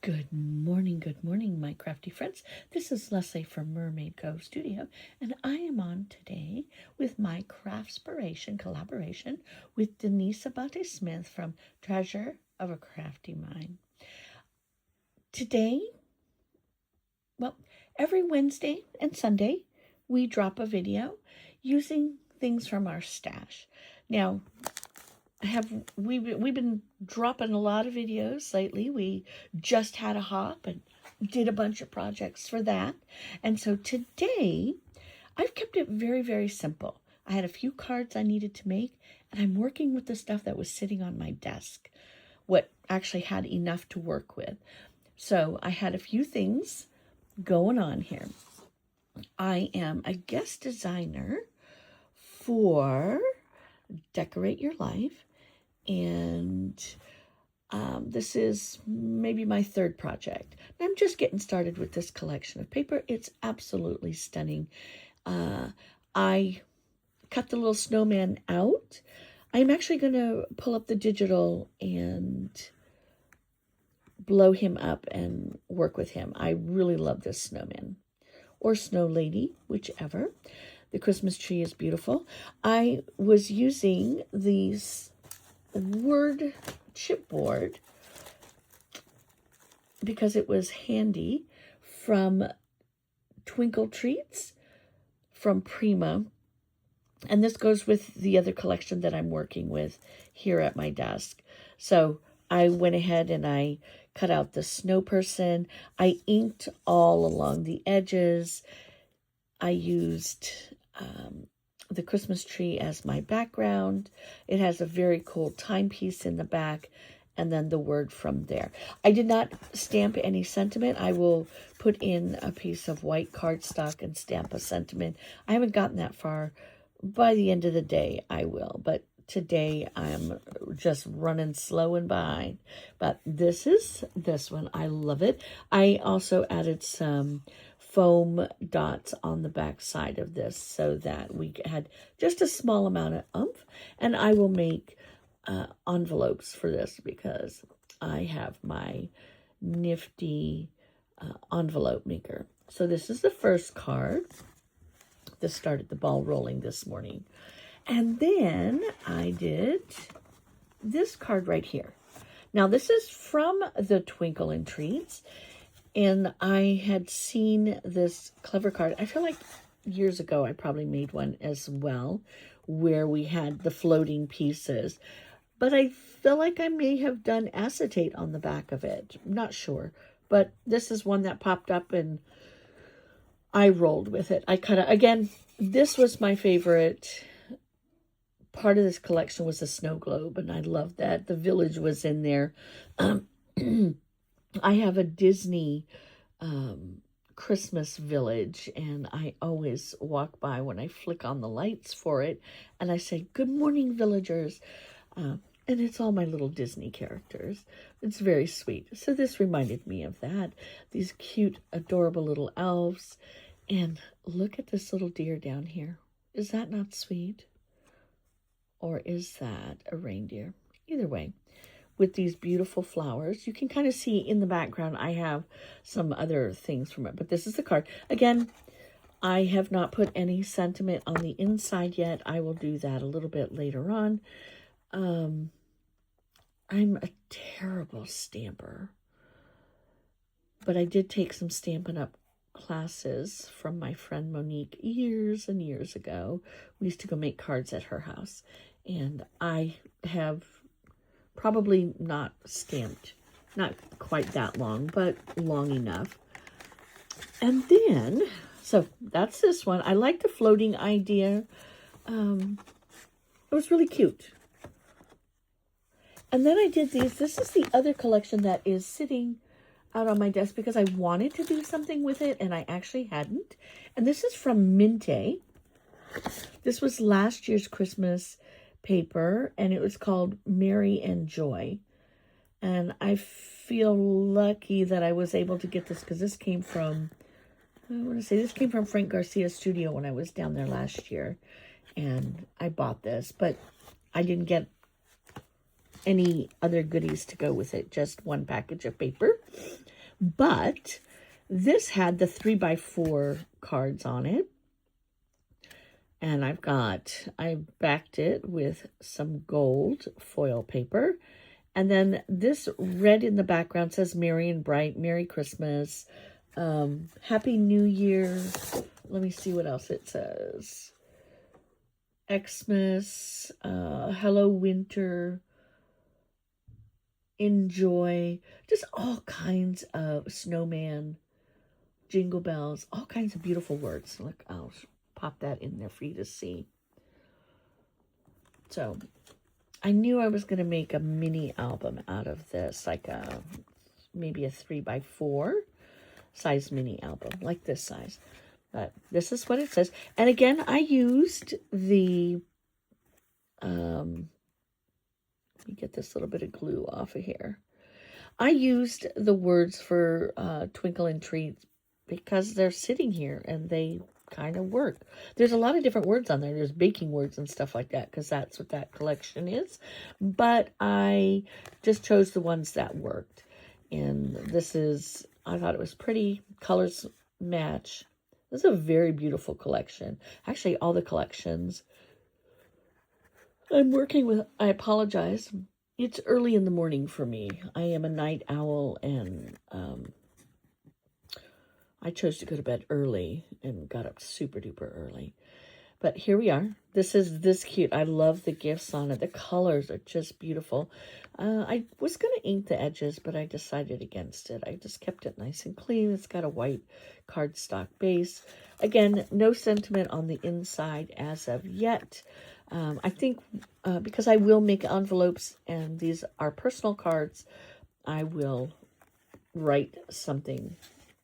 Good morning, my crafty friends. This is Leslie from Mermaid Cove Studio, and I am on today with my Craftspiration Collaboration with Denise Abate-Smith from Treasure of a Crafty Mind. Today, every Wednesday and Sunday, we drop a video using things from our stash. Now, we've been dropping a lot of videos lately. We just had a hop and did a bunch of projects for that. And so today, I've kept it very, very simple. I had a few cards I needed to make, and I'm working with the stuff that was sitting on my desk, what actually had enough to work with. So I had a few things going on here. I am a guest designer for Decorate Your Life. And this is maybe my third project. I'm just getting started with this collection of paper. It's absolutely stunning. I cut the little snowman out. I'm actually going to pull up the digital and blow him up and work with him. I really love this snowman or snow lady, whichever. The Christmas tree is beautiful. I was using these word chipboard because it was handy from Twinkle Treats from Prima, and this goes with the other collection that I'm working with here at my desk. So I went ahead and I cut out the snow person. I inked all along the edges. I used the Christmas tree as my background. It has a very cool timepiece in the back, and then the word from there. I did not stamp any sentiment. I will put in a piece of white cardstock and stamp a sentiment. I haven't gotten that far. By the end of the day, I will, but today I'm just running slow and behind. But this is this one. I love it. I also added some foam dots on the back side of this so that we had just a small amount of oomph. And I will make envelopes for this because I have my nifty envelope maker. So this is the first card. This started the ball rolling this morning. And then I did this card right here. Now this is from the Twinkle and Treats. And I had seen this clever card. I feel like years ago I probably made one as well where we had the floating pieces. But I feel like I may have done acetate on the back of it. I'm not sure. But this is one that popped up and I rolled with it. I cut it. Again, this was my favorite part of this collection was the snow globe. And I loved that. The village was in there. I have a Disney Christmas village, and I always walk by when I flick on the lights for it, and I say, "Good morning, villagers." And it's all my little Disney characters. It's very sweet. So this reminded me of that. These cute, adorable little elves. And look at this little deer down here. Is that not sweet? Or is that a reindeer? Either way. With these beautiful flowers. You can kind of see in the background, I have some other things from it, but this is the card. Again, I have not put any sentiment on the inside yet. I will do that a little bit later on. I'm a terrible stamper, but I did take some Stampin' Up! Classes from my friend Monique years and years ago. We used to go make cards at her house, and I have probably not stamped, not quite that long, but long enough. And then, so that's this one. I like the floating idea. It was really cute. And then I did these. This is the other collection that is sitting out on my desk because I wanted to do something with it and I actually hadn't. And this is from Minte. This was last year's Christmas paper, and it was called Merry and Joy. And I feel lucky that I was able to get this because this came from, this came from Frank Garcia's studio when I was down there last year. And I bought this, but I didn't get any other goodies to go with it, just one package of paper. But this had the 3x4 cards on it. And I backed it with some gold foil paper. And then this red in the background says Merry and Bright, Merry Christmas, Happy New Year. Let me see what else it says. Xmas, Hello Winter, Enjoy, just all kinds of snowman, jingle bells, all kinds of beautiful words. Look, I'll pop that in there for you to see. So I knew I was going to make a mini album out of this, like maybe a 3x4 size mini album, like this size. But this is what it says. And again, I used the, let me get this little bit of glue off of here. I used the words for Twinkle and Treats because they're sitting here and they kind of work. There's a lot of different words on there. There's baking words and stuff like that because that's what that collection is. But I just chose the ones that worked. And this is, I thought it was pretty. Colors match. This is a very beautiful collection. Actually, all the collections I'm working with, I apologize. It's early in the morning for me. I am a night owl, and I chose to go to bed early and got up super duper early. But here we are. This is this cute. I love the gifts on it. The colors are just beautiful. I was going to ink the edges, but I decided against it. I just kept it nice and clean. It's got a white cardstock base. Again, no sentiment on the inside as of yet. I think because I will make envelopes and these are personal cards, I will write something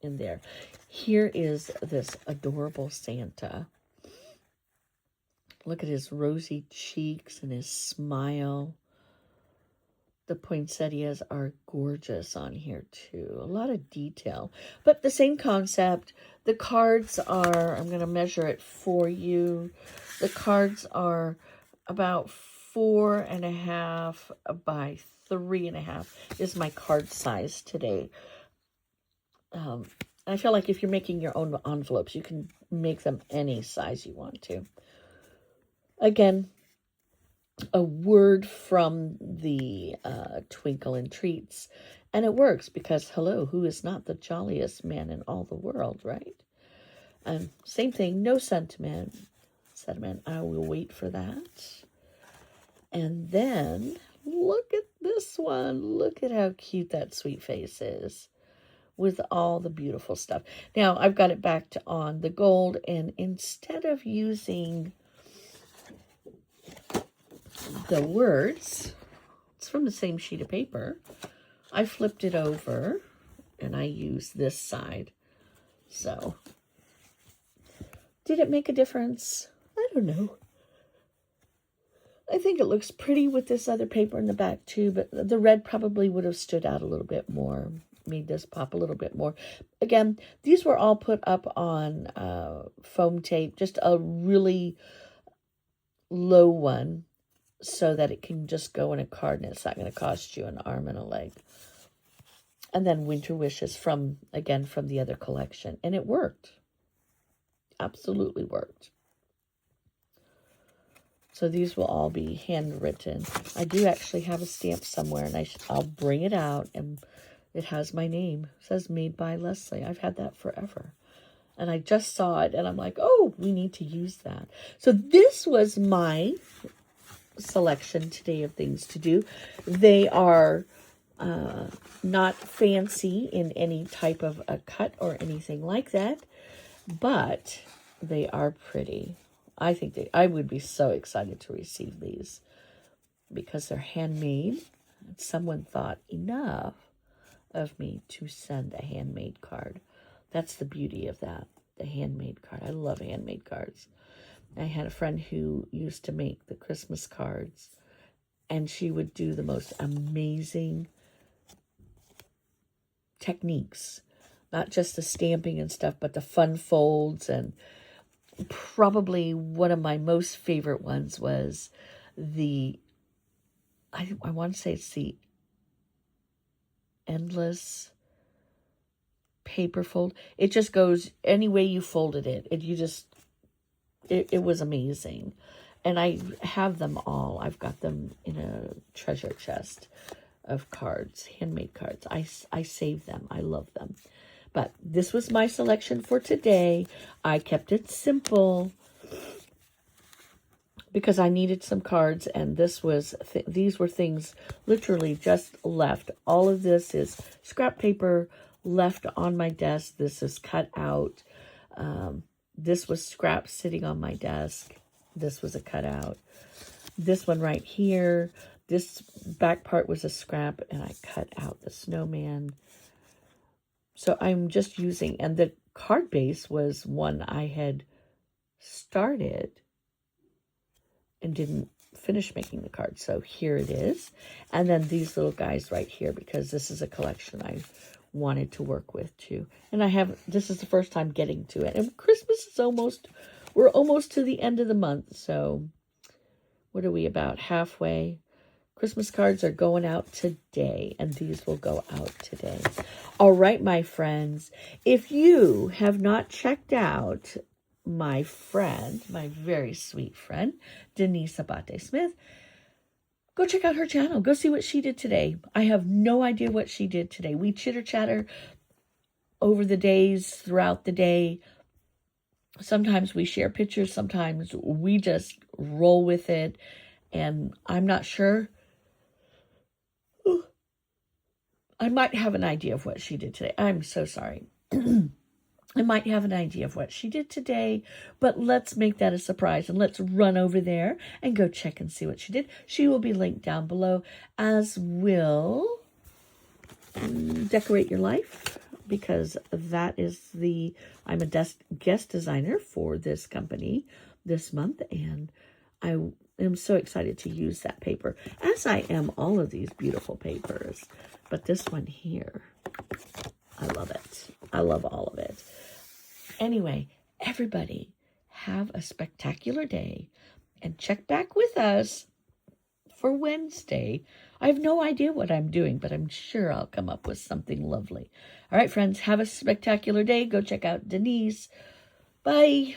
in there. Here is this adorable Santa. Look at his rosy cheeks and his smile. The poinsettias are gorgeous on here too. A lot of detail, but the same concept. The cards are, I'm going to measure it for you. The cards are about 4.5 by 3.5 is my card size today. I feel like if you're making your own envelopes, you can make them any size you want to. Again, a word from the Twinkle and Treats. And it works because, hello, who is not the jolliest man in all the world, right? Same thing, no sentiment. I will wait for that. And then, look at this one. Look at how cute that sweet face is with all the beautiful stuff. Now, I've got it back on the gold, and instead of using the words, it's from the same sheet of paper, I flipped it over and I used this side. So, did it make a difference? I don't know. I think it looks pretty with this other paper in the back too, but the red probably would have stood out a little bit more, made this pop a little bit more. Again, these were all put up on foam tape, just a really low one, so that it can just go in a card and it's not going to cost you an arm and a leg. And then Winter Wishes from the other collection. And it worked. Absolutely worked. So these will all be handwritten. I do actually have a stamp somewhere, and I'll bring it out, and it has my name. It says Made by Leslie. I've had that forever. And I just saw it, and I'm like, oh, we need to use that. So this was my selection today of things to do. They are not fancy in any type of a cut or anything like that, but they are pretty. I think I would be so excited to receive these because they're handmade. Someone thought enough of me to send a handmade card. That's the beauty of that, the handmade card. I love handmade cards. I had a friend who used to make the Christmas cards, and she would do the most amazing techniques. Not just the stamping and stuff, but the fun folds. And probably one of my most favorite ones was I want to say it's the Endless paper fold. It just goes any way you folded it. It was amazing. And I have them all. I've got them in a treasure chest of cards, handmade cards. I save them. I love them. But this was my selection for today. I kept it simple because I needed some cards, and these were things literally just left. All of this is scrap paper left on my desk. This is cut out. This was scrap sitting on my desk. This was a cutout. This one right here, this back part was a scrap, and I cut out the snowman. So I'm just using, and the card base was one I had started and didn't finish making the card. So here it is. And then these little guys right here, because this is a collection I wanted to work with too. And this is the first time getting to it. And Christmas is we're almost to the end of the month. So what are we, about halfway? Christmas cards are going out today, and these will go out today. All right, my friends, if you have not checked out my friend, my very sweet friend, Denise Abate-Smith, go check out her channel. Go see what she did today. I have no idea what she did today. We chitter-chatter over the days, throughout the day. Sometimes we share pictures. Sometimes we just roll with it. And I'm not sure. I might have an idea of what she did today. I'm so sorry. I might have an idea of what she did today, but let's make that a surprise, and let's run over there and go check and see what she did. She will be linked down below, as will Decorate Your Life, because that is I'm a guest designer for this company this month, and I am so excited to use that paper, as I am all of these beautiful papers. But this one here, I love it. I love all of it. Anyway, everybody, have a spectacular day, and check back with us for Wednesday. I have no idea what I'm doing, but I'm sure I'll come up with something lovely. All right, friends, have a spectacular day. Go check out Denise. Bye.